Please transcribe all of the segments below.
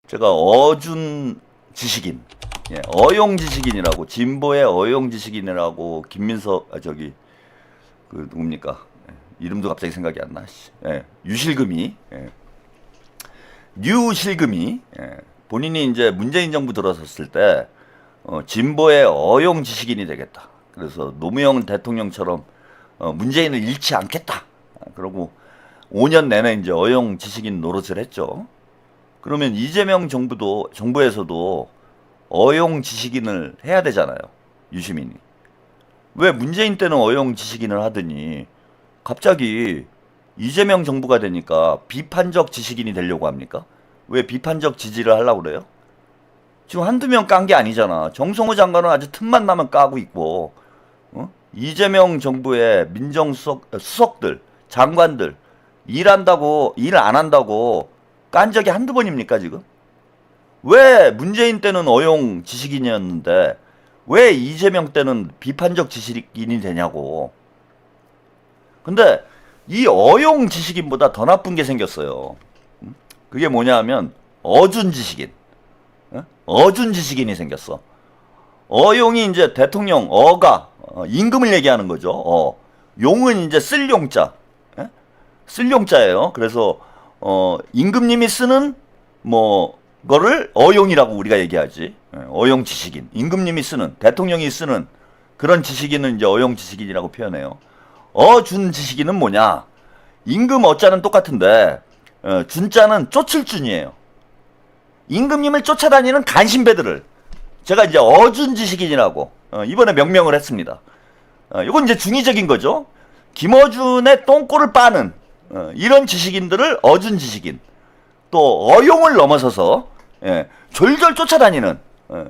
제가 어준 지식인, 예, 어용 지식인이라고, 진보의 어용 지식인이라고 김민석 그 누굽니까? 예, 이름도 갑자기 생각이 안 나. 예, 유실금이, 예, 뉴실금이, 예, 본인이 이제 문재인 정부 들어섰을 때 진보의 어용 지식인이 되겠다. 그래서 노무현 대통령처럼 문재인을 잃지 않겠다. 그러고 5년 내내 이제 어용 지식인 노릇을 했죠. 그러면 이재명 정부에서도 어용 지식인을 해야 되잖아요. 유시민이. 왜 문재인 때는 어용 지식인을 하더니 갑자기 이재명 정부가 되니까 비판적 지식인이 되려고 합니까? 왜 비판적 지지를 하려고 그래요? 지금 한두 명 깐 게 아니잖아. 정성호 장관은 아주 틈만 나면 까고 있고, 이재명 정부의 수석들, 장관들, 일 안 한다고 깐 적이 한두 번입니까, 지금? 왜 문재인 때는 어용 지식인이었는데, 왜 이재명 때는 비판적 지식인이 되냐고. 근데 이 어용 지식인보다 더 나쁜 게 생겼어요. 그게 뭐냐 하면, 어준 지식인. 어준 지식인이 생겼어. 어용이 이제 대통령, 임금을 얘기하는 거죠. 용은 이제 쓸 용자. 쓸 용자예요. 그래서 임금님이 쓰는 거를 어용이라고 우리가 얘기하지. 어용 지식인. 임금님이 쓰는, 대통령이 쓰는 그런 지식인은 이제 어용 지식인이라고 표현해요. 어준 지식인은 뭐냐? 임금 어자는 똑같은데 준자는 쫓을 준이에요. 임금님을 쫓아다니는 간신배들을 제가 이제 어준 지식인이라고 이번에 명명을 했습니다. 이건 이제 중의적인 거죠. 김어준의 똥꼬를 빠는 이런 지식인들을 어준 지식인, 또 어용을 넘어서서 졸졸 쫓아다니는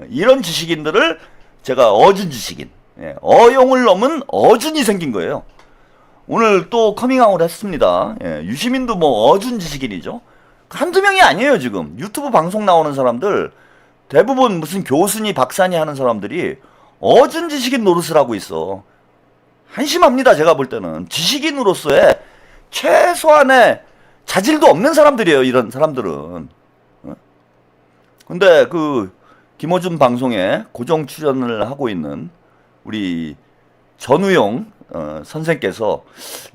이런 지식인들을 제가 어준 지식인, 어용을 넘은 어준이 생긴 거예요. 오늘 또 커밍아웃을 했습니다. 유시민도 뭐 어준 지식인이죠. 한두 명이 아니에요. 지금 유튜브 방송 나오는 사람들 대부분 무슨 교수니 박사니 하는 사람들이 어준 지식인 노릇을 하고 있어. 한심합니다. 제가 볼 때는 지식인으로서의 최소한의 자질도 없는 사람들이에요. 이런 사람들은. 근데 그 김어준 방송에 고정 출연을 하고 있는 우리 전우용 선생께서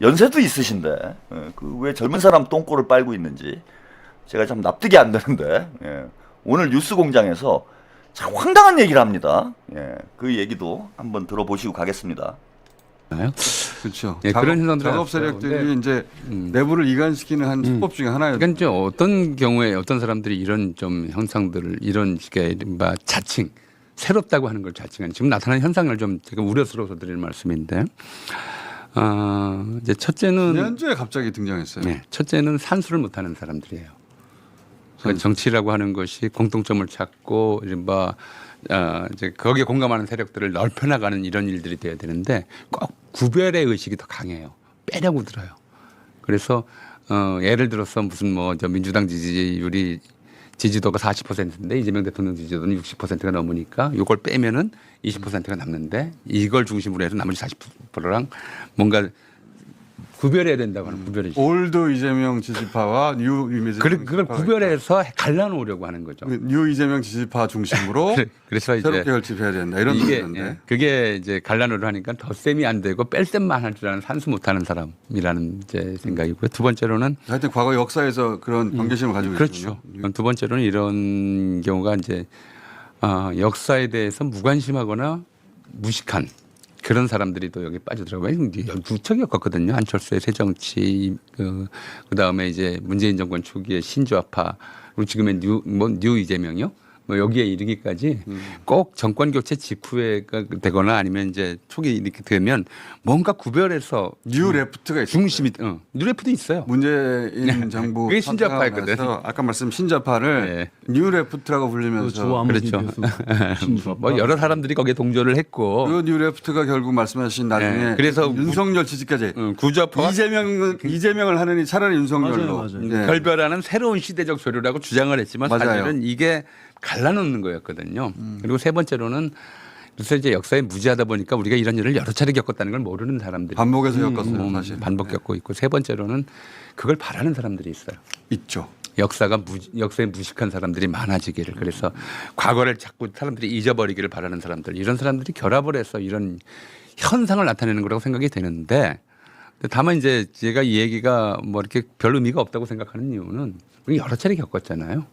연세도 있으신데 그 왜 젊은 사람 똥꼬를 빨고 있는지 제가 참 납득이 안 되는데, 오늘 뉴스공장에서 참 황당한 얘기를 합니다. 그 얘기도 한번 들어보시고 가겠습니다. 그렇죠. 그런 현상들이 작업 세력들이 이제 내부를 이간시키는 한 수법 중에 하나예요. 그러니까 이제 어떤 경우에 어떤 사람들이 이런 좀 형상들을 이런 식의 이른바 자칭 새롭다고 하는 걸 자칭하는 지금 나타나는 현상을 좀 제가 우려스러워서 드리는 말씀인데, 이제 첫째는 지난주에 갑자기 등장했어요. 네, 첫째는 산수를 못하는 사람들이에요. 그러니까 정치라고 하는 것이 공통점을 찾고 이른바 이제 거기에 공감하는 세력들을 넓혀나가는 이런 일들이 돼야 되는데 꼭 구별의 의식이 더 강해요. 빼려고 들어요. 그래서 예를 들어서 무슨 저 민주당 지지도가 40%인데 이재명 대통령 지지도는 60%가 넘으니까 이걸 빼면은 20%가 남는데 이걸 중심으로 해서 나머지 40%랑 뭔가 구별해야 된다고 하는 구별이 올드 이재명 지지파와 뉴 이재명 그걸 구별해서 갈라놓으려고 하는 거죠. 뉴 이재명 지지파 중심으로 그래서 이제 새롭게 결집해야 된다 이런 뜻인데 그게 이제 갈라놓으려 하니까 덧셈이 안 되고 뺄셈만 할 줄 아는 산수 못하는 사람이라는 이제 생각이고요. 두 번째로는 하여튼 과거 역사에서 그런 경계심을 가지고 그렇죠. 있군요. 두 번째로는 이런 경우가 이제 역사에 대해서 무관심하거나 무식한 그런 사람들이 또 여기 빠져들어가요. 무척 겪었거든요. 안철수의 새정치, 그다음에 이제 문재인 정권 초기에 신조아파, 그리고 지금의 뉴 이재명이요. 여기에 이르기까지 꼭 정권 교체 직후에 되거나 아니면 이제 초기에 이렇게 되면 뭔가 구별해서 뉴 레프트가 있어요. 중심이 뉴 레프트도 있어요. 문재인 정부 그게 신좌파였거든. 아까 말씀 신좌파를 뉴 레프트라고 불리면서 그렇죠. 여러 사람들이 거기에 동조를 했고 그 뉴 레프트가 결국 말씀하신 나중에 그래서 윤석열 지지까지 구좌파 이재명을 하느니 차라리 윤석열로 맞아요. 결별하는 새로운 시대적 조류라고 주장을 했지만 사실은 이게 갈라놓는 거였거든요. 그리고 세 번째로는 그래서 이제 역사에 무지하다 보니까 우리가 이런 일을 여러 차례 겪었다는 걸 모르는 사람들이 반복해서 겪었어요. 사실 반복 겪고 있고 세 번째로는 그걸 바라는 사람들이 있어요. 있죠. 역사에 무식한 사람들이 많아지기를 그래서 과거를 자꾸 사람들이 잊어버리기를 바라는 사람들 이런 사람들이 결합을 해서 이런 현상을 나타내는 거라고 생각이 되는데 다만 이제 제가 이 얘기가 뭐 이렇게 별 의미가 없다고 생각하는 이유는 우리 여러 차례 겪었잖아요.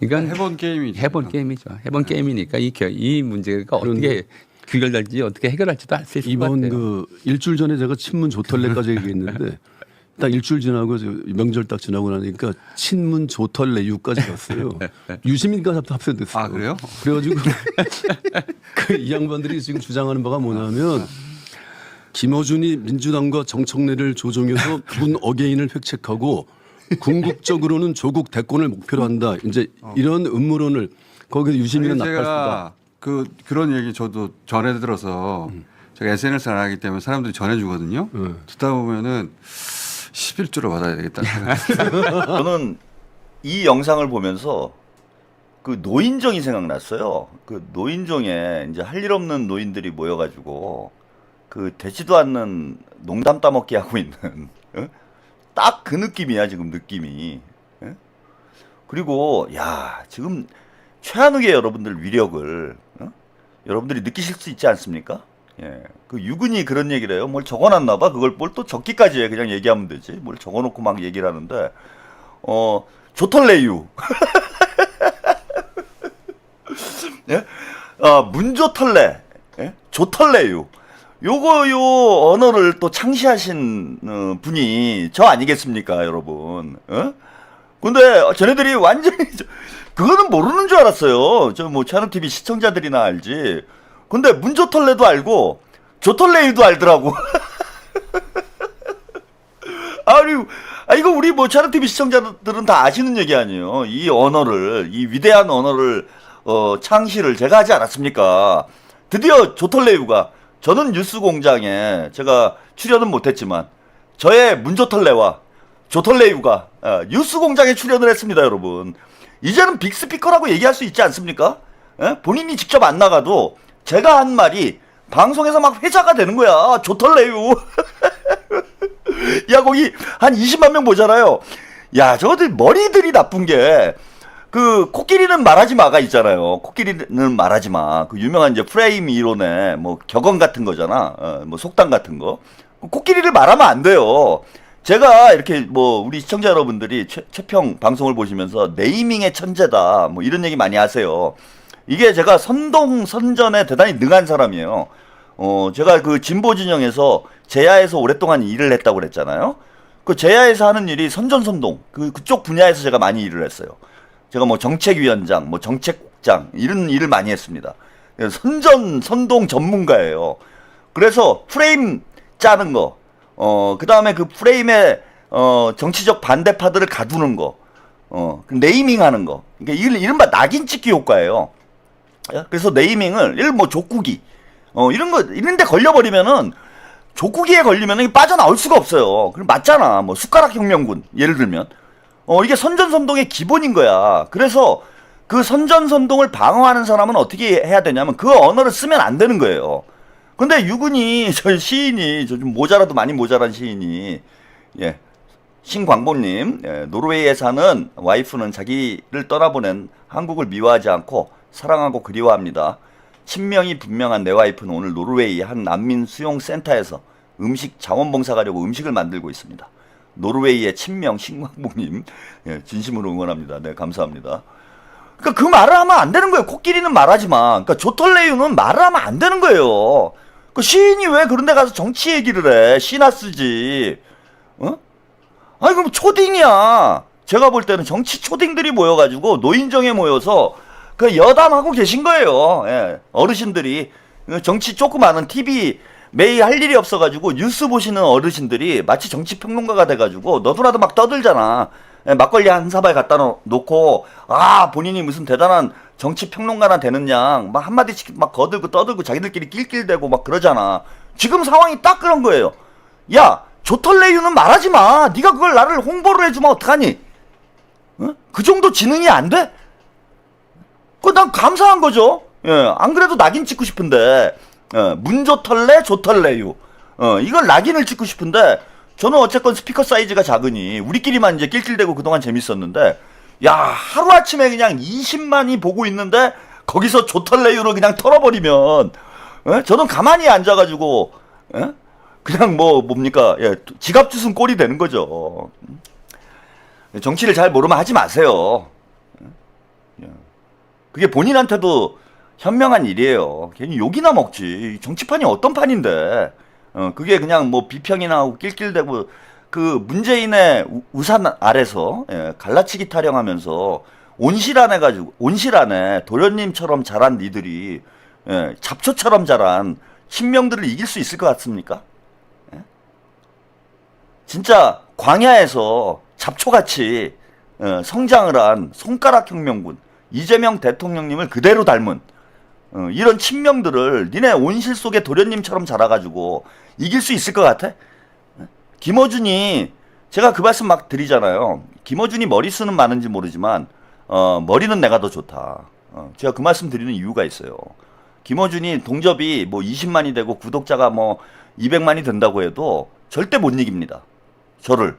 그러니까 해본 게임이죠. 해본 게임이죠. 해본 게임이니까 이 문제가 어떻게 귀결될지 어떻게 해결할지도 알 수 있을 것 이번 같아요. 그 일주일 전에 제가 친문 조털레까지 얘기했는데 딱 일주일 지나고 명절 딱 지나고 나니까 친문 조털레 유까지 갔어요. 유시민까지 합세됐어요. 아, 그래요? 그래가지고 그 이 양반들이 지금 주장하는 바가 뭐냐면 김어준이 민주당과 정청래를 조종해서 문 어게인을 획책하고 궁극적으로는 조국 대권을 목표로 한다. 이제 이런 음모론을 거기서 유시민은 아니, 낙팔수다. 제가 그런 얘기 저도 전해 들어서 제가 SNS를 안 하기 때문에 사람들이 전해주거든요. 듣다 보면은 11조를 받아야 되겠다. 저는 이 영상을 보면서 그 노인정이 생각났어요. 그 노인정에 이제 할 일 없는 노인들이 모여가지고 그 되지도 않는 농담 따먹기 하고 있는 딱 그 느낌이야 지금 느낌이. 예? 그리고 야 지금 최한욱의 여러분들 위력을 여러분들이 느끼실 수 있지 않습니까? 예, 그 유근이 그런 얘기를 해요. 뭘 적어놨나 봐. 그걸 뭘 또 적기까지 해. 그냥 얘기하면 되지. 뭘 적어놓고 막 얘기를 하는데 조털레유. 예? 문조털레. 예? 조털레유. 요 언어를 또 창시하신 분이 저 아니겠습니까, 여러분? 근데 쟤네들이 완전히 그거는 모르는 줄 알았어요. 저 뭐 차는 TV 시청자들이나 알지. 근데 문조털레도 알고 조털레유도 알더라고. 이거 우리 뭐 차는 TV 시청자들은 다 아시는 얘기 아니에요. 이 언어를 이 위대한 언어를 창시를 제가 하지 않았습니까? 드디어 조털레유가 저는 뉴스공장에 제가 출연은 못했지만 저의 문조털레와 조털레유가 뉴스공장에 출연을 했습니다, 여러분. 이제는 빅스피커라고 얘기할 수 있지 않습니까? 예? 본인이 직접 안 나가도 제가 한 말이 방송에서 막 회자가 되는 거야. 조털레유. 야, 거기 한 20만 명 보잖아요. 야, 저들 머리들이 나쁜 게 그 코끼리는 말하지 마가 있잖아요. 코끼리는 말하지 마. 그 유명한 이제 프레임 이론의 뭐 격언 같은 거잖아. 뭐 속담 같은 거. 코끼리를 말하면 안 돼요. 제가 이렇게 뭐 우리 시청자 여러분들이 최평 방송을 보시면서 네이밍의 천재다 뭐 이런 얘기 많이 하세요. 이게 제가 선전에 대단히 능한 사람이에요. 제가 그 진보 진영에서 제야에서 오랫동안 일을 했다고 그랬잖아요. 그 제야에서 하는 일이 선전 그쪽 분야에서 제가 많이 일을 했어요. 제가 뭐 정책위원장, 뭐 정책국장 이런 일을 많이 했습니다. 선동 전문가예요. 그래서 프레임 짜는 거, 그 다음에 그 프레임에 정치적 반대파들을 가두는 거, 네이밍 하는 거. 그러니까 이른바 낙인 찍기 효과예요. 그래서 네이밍을 뭐 족구기, 이런 데 걸려버리면은 족구기에 걸리면은 빠져나올 수가 없어요. 그럼 맞잖아. 뭐 숟가락 혁명군 예를 들면. 이게 선전선동의 기본인 거야. 그래서 그 선전선동을 방어하는 사람은 어떻게 해야 되냐면 그 언어를 쓰면 안 되는 거예요. 근데 유근이 저 시인이 저 좀 모자라도 많이 모자란 시인이 신광복님 노르웨이에 사는 와이프는 자기를 떠나보낸 한국을 미워하지 않고 사랑하고 그리워합니다. 친명이 분명한 내 와이프는 오늘 노르웨이 한 난민 수용센터에서 음식 자원봉사가려고 음식을 만들고 있습니다. 노르웨이의 친명 신광복님 진심으로 응원합니다. 네, 감사합니다. 그러니까 그 말을 하면 안 되는 거예요. 코끼리는 말하지 마. 그러니까 조털레유는 말을 하면 안 되는 거예요. 그 시인이 왜 그런 데 가서 정치 얘기를 해? 시나 쓰지. 아니 그럼 초딩이야. 제가 볼 때는 정치 초딩들이 모여가지고 노인정에 모여서 그 여담하고 계신 거예요. 예, 어르신들이 정치 조금 아는 TV 매일 할 일이 없어가지고 뉴스 보시는 어르신들이 마치 정치 평론가가 돼가지고 너도나도 막 떠들잖아. 예, 막걸리 한 사발 갖다 놓고 본인이 무슨 대단한 정치 평론가나 되는 양 막 한마디씩 막 거들고 떠들고 자기들끼리 낄낄대고 막 그러잖아. 지금 상황이 딱 그런 거예요. 야, 조털레유는 말하지 마. 네가 그걸 나를 홍보를 해주면 어떡하니? 그 정도 지능이 안 돼? 난 감사한 거죠. 예, 안 그래도 낙인 찍고 싶은데 문조털레 조털레유 이걸 낙인을 찍고 싶은데 저는 어쨌건 스피커 사이즈가 작으니 우리끼리만 이제 낄낄대고 그동안 재밌었는데, 야, 하루아침에 그냥 20만이 보고 있는데 거기서 조털레유로 그냥 털어버리면, 예? 저는 가만히 앉아가지고, 예? 그냥 뭡니까, 예, 지갑 주순 꼴이 되는 거죠. 정치를 잘 모르면 하지 마세요. 예. 그게 본인한테도 현명한 일이에요. 괜히 욕이나 먹지. 정치판이 어떤 판인데, 그게 그냥 뭐 비평이나 하고 낄낄대고, 그 문재인의 우산 아래서, 예, 갈라치기 타령하면서 온실 안에 도련님처럼 자란 니들이, 예, 잡초처럼 자란 신명들을 이길 수 있을 것 같습니까? 예? 진짜 광야에서 잡초같이 성장을 한 손가락 혁명군 이재명 대통령님을 그대로 닮은 이런 친명들을 니네 온실 속의 도련님처럼 자라가지고 이길 수 있을 것 같아? 김어준이, 제가 그 말씀 막 드리잖아요. 김어준이 머리수는 많은지 모르지만 머리는 내가 더 좋다. 제가 그 말씀 드리는 이유가 있어요. 김어준이 동접이 뭐 20만이 되고 구독자가 뭐 200만이 된다고 해도 절대 못 이깁니다. 저를.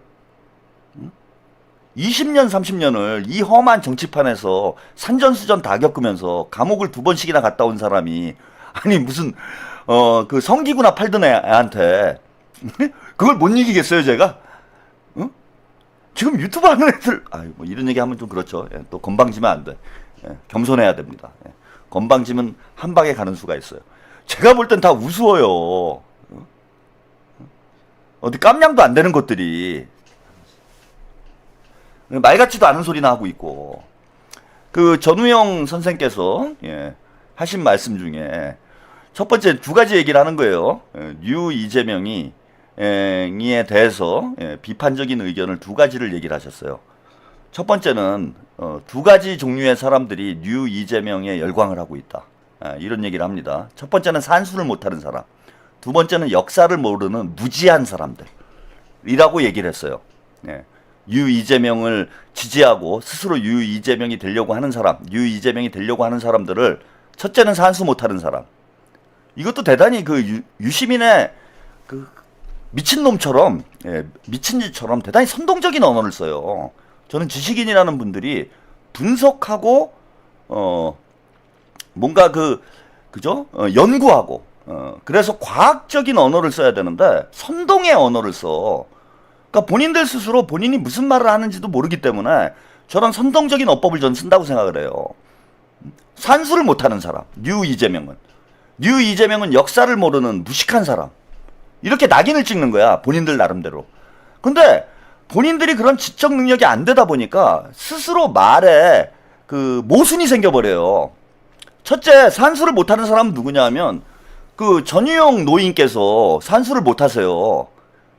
20년 30년을 이 험한 정치판에서 산전수전 다 겪으면서 감옥을 2번씩이나 갔다 온 사람이, 아니 무슨 그 성기구나 팔던 애한테 그걸 못 이기겠어요 제가? 응? 지금 유튜브 하는 애들, 뭐 이런 얘기 하면 좀 그렇죠. 예, 또 건방지면 안 돼. 예, 겸손해야 됩니다. 예, 건방지면 한 방에 가는 수가 있어요. 제가 볼 땐 다 우스워요. 어디 깜냥도 안 되는 것들이 말 같지도 않은 소리나 하고 있고, 그 전우영 선생께서, 예, 하신 말씀 중에 첫 번째 2가지 얘기를 하는 거예요. 뉴 이재명이 에 대해서, 예, 비판적인 의견을 2가지를 얘기를 하셨어요. 첫 번째는 2가지 종류의 사람들이 뉴 이재명에 열광을 하고 있다. 이런 얘기를 합니다. 첫 번째는 산수를 못하는 사람, 2번째는 역사를 모르는 무지한 사람들이라고 얘기를 했어요. 예. 유 이재명을 지지하고 스스로 유 이재명이 되려고 하는 사람, 유 이재명이 되려고 하는 사람들을, 첫째는 산수 못하는 사람. 이것도 대단히 그 유시민의 그 미친놈처럼, 예, 미친짓처럼 대단히 선동적인 언어를 써요. 저는 지식인이라는 분들이 분석하고 뭔가 그죠? 연구하고, 그래서 과학적인 언어를 써야 되는데 선동의 언어를 써. 그러니까 본인들 스스로 본인이 무슨 말을 하는지도 모르기 때문에 저런 선동적인 어법을 전 쓴다고 생각을 해요. 산수를 못하는 사람, 뉴 이재명은 역사를 모르는 무식한 사람, 이렇게 낙인을 찍는 거야, 본인들 나름대로. 근데 본인들이 그런 지적 능력이 안 되다 보니까 스스로 말에 그 모순이 생겨버려요. 첫째, 산수를 못하는 사람은 누구냐 하면 그 전유용 노인께서 산수를 못하세요.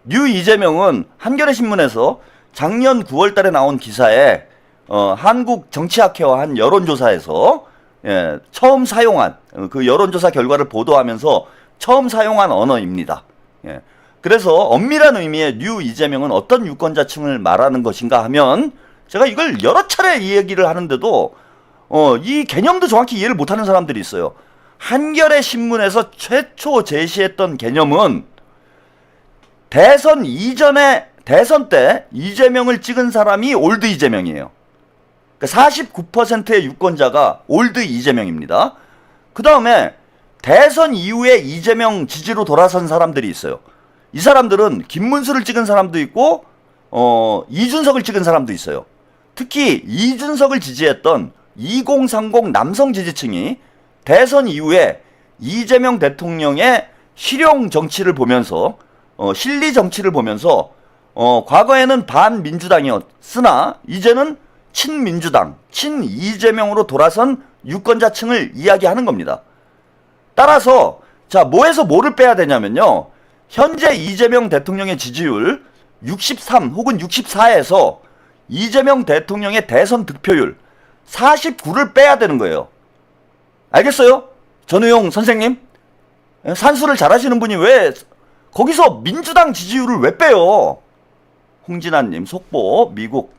뉴 이재명은 한겨레 신문에서 작년 9월 달에 나온 기사에 한국 정치학회와 한 여론조사에서, 예, 처음 사용한, 그 여론조사 결과를 보도하면서 처음 사용한 언어입니다. 예. 그래서 엄밀한 의미의 뉴 이재명은 어떤 유권자층을 말하는 것인가 하면, 제가 이걸 여러 차례 이 얘기를 하는데도 이 개념도 정확히 이해를 못하는 사람들이 있어요. 한겨레 신문에서 최초 제시했던 개념은 대선 이전에, 대선 때 이재명을 찍은 사람이 올드 이재명이에요. 그러니까 49%의 유권자가 올드 이재명입니다. 그 다음에 대선 이후에 이재명 지지로 돌아선 사람들이 있어요. 이 사람들은 김문수를 찍은 사람도 있고 이준석을 찍은 사람도 있어요. 특히 이준석을 지지했던 2030 남성 지지층이 대선 이후에 이재명 대통령의 실용 정치를 보면서, 실리 정치를 보면서 과거에는 반민주당이었으나 이제는 친민주당, 친이재명으로 돌아선 유권자층을 이야기하는 겁니다. 따라서 자, 뭐에서 뭐를 빼야 되냐면요, 현재 이재명 대통령의 지지율 63 혹은 64에서 이재명 대통령의 대선 득표율 49를 빼야 되는 거예요. 알겠어요? 전우용 선생님? 산수를 잘하시는 분이 왜 거기서 민주당 지지율을 왜 빼요? 홍진아님 속보 미국,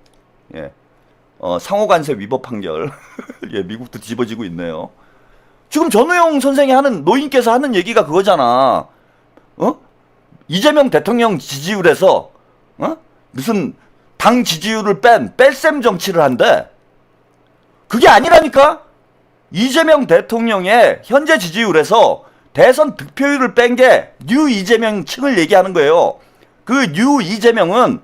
예, 상호관세 위법 판결 예, 미국도 뒤집어지고 있네요. 지금 전우용 선생이 하는, 노인께서 하는 얘기가 그거잖아. 이재명 대통령 지지율에서 무슨 당 지지율을 뺀 뺄셈 정치를 한대. 그게 아니라니까. 이재명 대통령의 현재 지지율에서 대선 득표율을 뺀 게 뉴 이재명 층을 얘기하는 거예요. 그 뉴 이재명은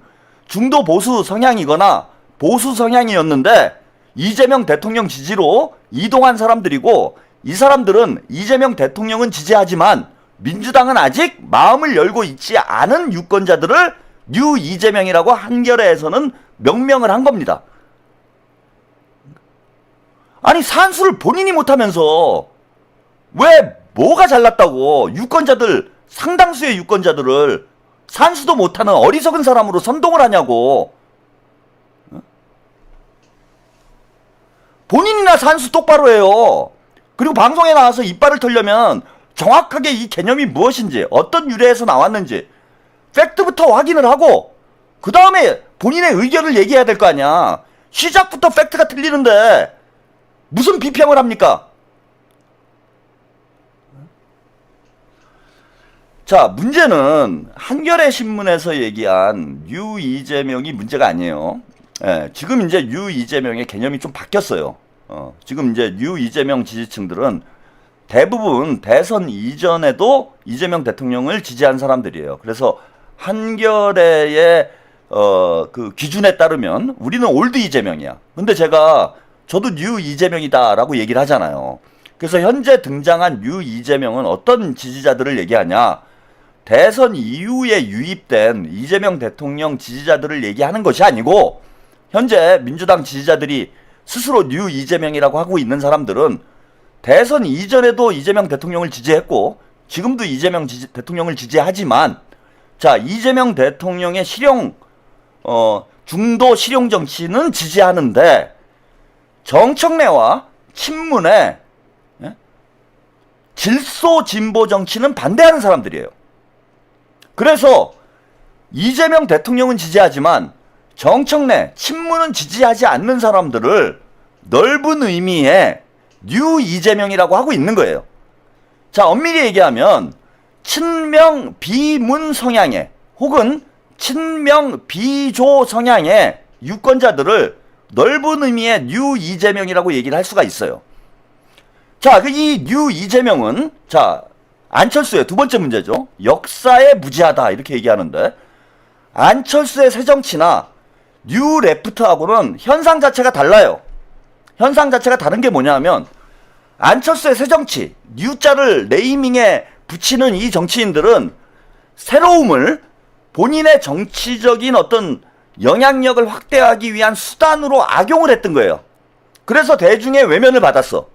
중도 보수 성향이거나 보수 성향이었는데 이재명 대통령 지지로 이동한 사람들이고, 이 사람들은 이재명 대통령은 지지하지만 민주당은 아직 마음을 열고 있지 않은 유권자들을 뉴 이재명이라고 한겨레에서는 명명을 한 겁니다. 아니, 산수를 본인이 못하면서 왜 뭐가 잘났다고 유권자들, 상당수의 유권자들을 산수도 못하는 어리석은 사람으로 선동을 하냐고. 본인이나 산수 똑바로 해요. 그리고 방송에 나와서 이빨을 털려면 정확하게 이 개념이 무엇인지, 어떤 유래에서 나왔는지 팩트부터 확인을 하고 그 다음에 본인의 의견을 얘기해야 될 거 아니야. 시작부터 팩트가 틀리는데 무슨 비평을 합니까? 자, 문제는 한겨레 신문에서 얘기한 뉴 이재명이 문제가 아니에요. 예, 지금 이제 뉴 이재명의 개념이 좀 바뀌었어요. 지금 이제 뉴 이재명 지지층들은 대부분 대선 이전에도 이재명 대통령을 지지한 사람들이에요. 그래서 한겨레의 그 기준에 따르면 우리는 올드 이재명이야. 근데 저도 뉴 이재명이다라고 얘기를 하잖아요. 그래서 현재 등장한 뉴 이재명은 어떤 지지자들을 얘기하냐? 대선 이후에 유입된 이재명 대통령 지지자들을 얘기하는 것이 아니고, 현재 민주당 지지자들이 스스로 뉴 이재명이라고 하고 있는 사람들은 대선 이전에도 이재명 대통령을 지지했고 지금도 이재명 대통령을 지지하지만, 자, 이재명 대통령의 중도 실용 정치는 지지하는데 정청래와 친문의 질소 진보 정치는 반대하는 사람들이에요. 그래서 이재명 대통령은 지지하지만 정청래, 친문은 지지하지 않는 사람들을 넓은 의미의 뉴 이재명이라고 하고 있는 거예요. 자, 엄밀히 얘기하면 친명 비문 성향의 혹은 친명 비조 성향의 유권자들을 넓은 의미의 뉴 이재명이라고 얘기를 할 수가 있어요. 자, 이 뉴 이재명은, 자, 안철수의 두 번째 문제죠. 역사에 무지하다 이렇게 얘기하는데, 안철수의 새정치나 뉴 레프트하고는 현상 자체가 달라요. 현상 자체가 다른 게 뭐냐면, 안철수의 새정치, 뉴자를 네이밍에 붙이는 이 정치인들은 새로움을 본인의 정치적인 어떤 영향력을 확대하기 위한 수단으로 악용을 했던 거예요. 그래서 대중의 외면을 받았어.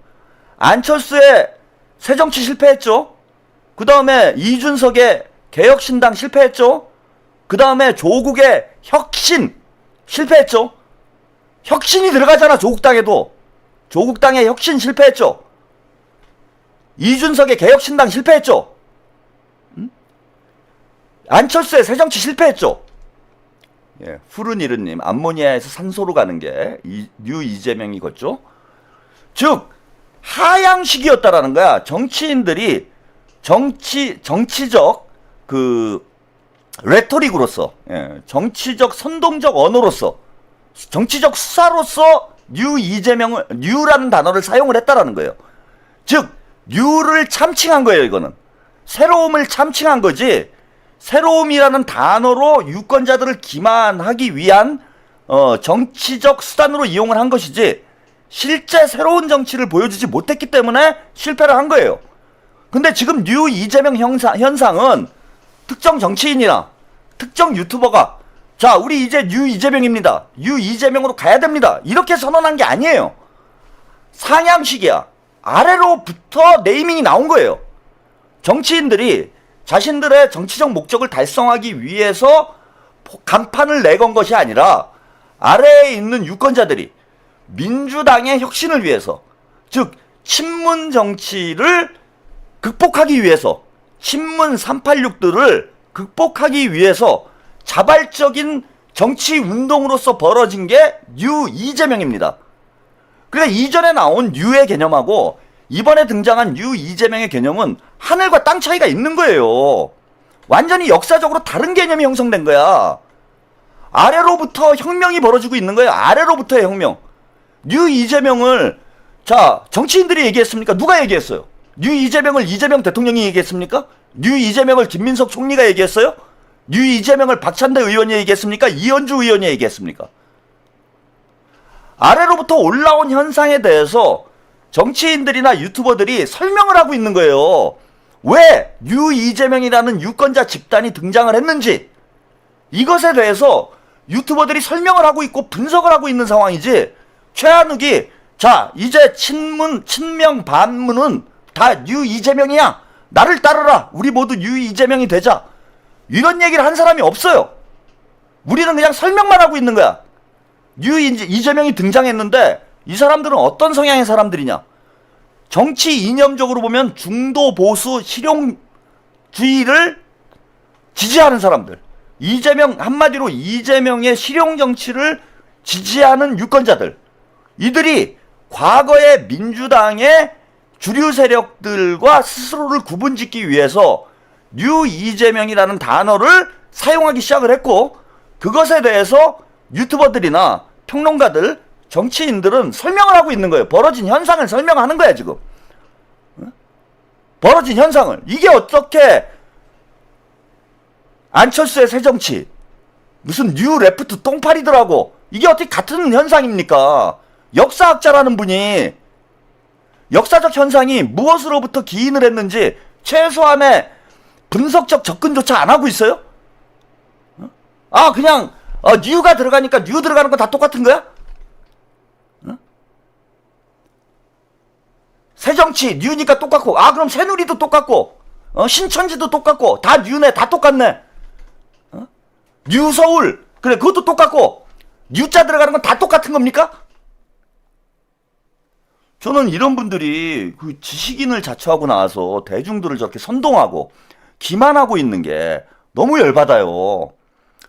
안철수의 새정치 실패했죠. 그 다음에 이준석의 개혁신당 실패했죠. 그 다음에 조국의 혁신 실패했죠. 혁신이 들어가잖아, 조국당에도. 조국당의 혁신 실패했죠. 이준석의 개혁신당 실패했죠. 안철수의 새정치 실패했죠. 예, 푸른이르님, 암모니아에서 산소로 가는 게 뉴 이재명이겠죠. 즉, 하향식이었다라는 거야. 정치인들이 정치적 그 레토릭으로서, 정치적 선동적 언어로서, 정치적 수사로서 뉴 이재명을, 뉴라는 단어를 사용을 했다라는 거예요. 즉, 뉴를 참칭한 거예요, 이거는. 새로움을 참칭한 거지, 새로움이라는 단어로 유권자들을 기만하기 위한 정치적 수단으로 이용을 한 것이지, 실제 새로운 정치를 보여주지 못했기 때문에 실패를 한 거예요. 근데 지금 뉴 이재명 현상은 특정 정치인이나 특정 유튜버가, 자, 우리 이제 뉴 이재명입니다, 뉴 이재명으로 가야 됩니다, 이렇게 선언한 게 아니에요. 상향식이야. 아래로부터 네이밍이 나온 거예요. 정치인들이 자신들의 정치적 목적을 달성하기 위해서 간판을 내건 것이 아니라 아래에 있는 유권자들이 민주당의 혁신을 위해서, 즉 친문 정치를 극복하기 위해서, 친문 386들을 극복하기 위해서 자발적인 정치 운동으로서 벌어진 게 뉴 이재명입니다. 그러니까 이전에 나온 뉴의 개념하고 이번에 등장한 뉴 이재명의 개념은 하늘과 땅 차이가 있는 거예요. 완전히 역사적으로 다른 개념이 형성된 거야. 아래로부터 혁명이 벌어지고 있는 거예요. 아래로부터의 혁명. 뉴 이재명을 자 정치인들이 얘기했습니까? 누가 얘기했어요? 뉴 이재명을 이재명 대통령이 얘기했습니까? 뉴 이재명을 김민석 총리가 얘기했어요? 뉴 이재명을 박찬대 의원이 얘기했습니까? 이현주 의원이 얘기했습니까? 아래로부터 올라온 현상에 대해서 정치인들이나 유튜버들이 설명을 하고 있는 거예요. 왜 뉴 이재명이라는 유권자 집단이 등장을 했는지 이것에 대해서 유튜버들이 설명을 하고 있고 분석을 하고 있는 상황이지. 최한욱이 자 이제 친명 반문은 다 뉴 이재명이야. 나를 따르라. 우리 모두 뉴 이재명이 되자. 이런 얘기를 한 사람이 없어요. 우리는 그냥 설명만 하고 있는 거야. 뉴 이재명이 등장했는데 이 사람들은 어떤 성향의 사람들이냐. 정치 이념적으로 보면 중도 보수 실용주의를 지지하는 사람들. 이재명 한마디로 이재명의 실용 정치를 지지하는 유권자들. 이들이 과거의 민주당의 주류 세력들과 스스로를 구분짓기 위해서 뉴 이재명이라는 단어를 사용하기 시작을 했고 그것에 대해서 유튜버들이나 평론가들, 정치인들은 설명을 하고 있는 거예요. 벌어진 현상을 설명하는 거야 지금. 벌어진 현상을. 이게 어떻게 안철수의 새정치 무슨 뉴 레프트 똥파리들하고 이게 어떻게 같은 현상입니까? 역사학자라는 분이 역사적 현상이 무엇으로부터 기인을 했는지 최소한의 분석적 접근조차 안 하고 있어요? 아 그냥 뉴가 들어가니까 뉴 들어가는 건 다 똑같은 거야? 새정치 뉴니까 똑같고 아 그럼 새누리도 똑같고 신천지도 똑같고 다 뉴네 다 똑같네. 뉴서울 그래 그것도 똑같고 뉴자 들어가는 건 다 똑같은 겁니까? 저는 이런 분들이 그 지식인을 자처하고 나와서 대중들을 저렇게 선동하고 기만하고 있는 게 너무 열받아요.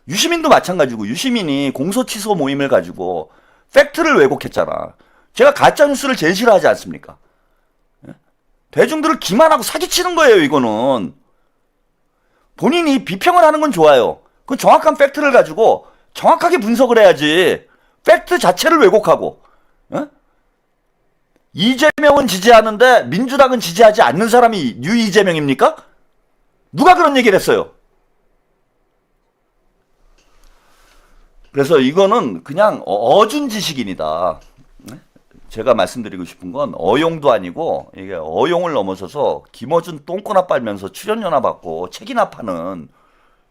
유시민도 마찬가지고 유시민이 공소취소 모임을 가지고 팩트를 왜곡했잖아. 제가 가짜뉴스를 제일 싫어하지 않습니까? 대중들을 기만하고 사기치는 거예요. 이거는 본인이 비평을 하는 건 좋아요. 그 정확한 팩트를 가지고 정확하게 분석을 해야지. 팩트 자체를 왜곡하고 이재명은 지지하는데 민주당은 지지하지 않는 사람이 뉴 이재명입니까? 누가 그런 얘기를 했어요? 그래서 이거는 그냥 어준 지식인이다. 제가 말씀드리고 싶은 건 어용도 아니고 이게 어용을 넘어서서 김어준 똥꼬나 빨면서 출연료나 받고 책이나 파는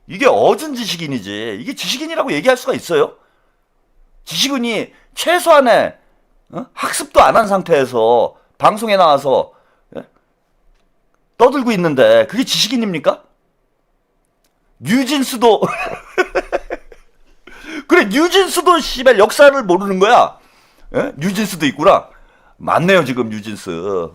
이게 어준 지식인이지. 이게 지식인이라고 얘기할 수가 있어요? 지식인이 최소한의 학습도 안 한 상태에서 방송에 나와서 떠들고 있는데 그게 지식인입니까? 뉴진스도 그래 뉴진스도 씨발 역사를 모르는 거야. 뉴진스도 있구나. 맞네요 지금 뉴진스.